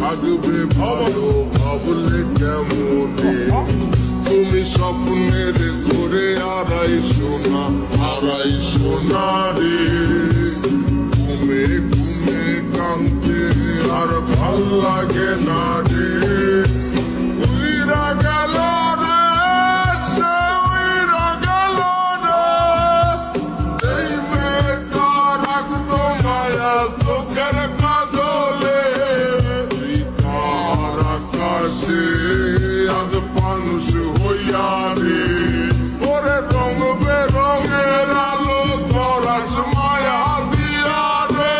থাকবে ভালো ভাবলে কেমনে তুমি স্বপ্নের করে আড়াই সোনা রে ঘুমে ঘুমে কাঁদতে আর ভাল লাগে না রে উইরা গেল রে সে উইরা গেল রে এই মেয়েটা রাখতো মায়া চোখের কাজলে তার আকাশে আজ মানুষ হইয়া রে ওরে রঙ বেরঙের আলো ধরাস মায়া দিয়া রে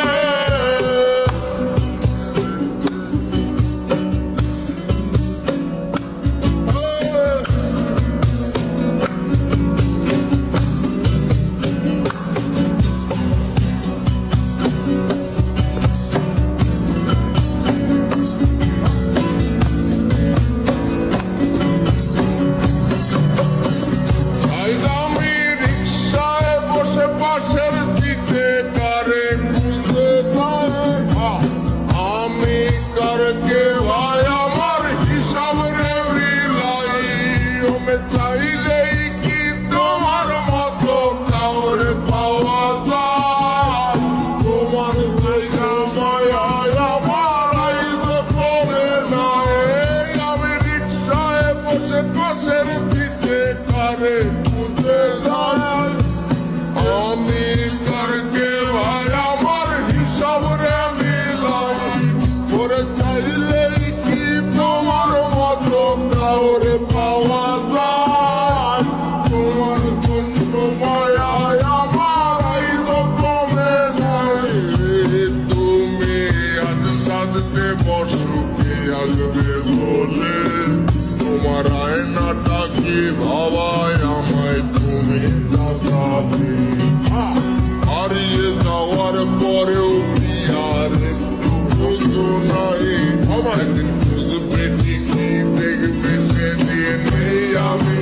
আমি রিক্সায় বসে পাশের দিকে কারে খুঁজে পাই আমি কারকে ভাই আমার হিসাব রে মিলাই ওমে চাইলেই কি তোমার মতো কাউরে পাওয়া যায় তোমার জায়গা মায়ায় আমার আইতে পড়ে নাই আমি রিক্সায় বসে পাশের দিকে কারে খুঁজে যাই আমি কারকে ভাই আমার হিসাব রে মিলাই করে চাইলেই কি তোমার মতো কাউরে পাওয়া যায় তোমার জন্য মায়ায় আমার আইলো কমে নাই তুমি আজ সাজতে বসো কে আসবে বলে তোমার আয়নাটা কি ভাবায় আমায় তুমি তাকাবে হারিয়ে যাওয়ার পরেও কি আর একটু বুঝো নাই একদিন বুঝবে ঠিকই দেখবে সেদিন আমি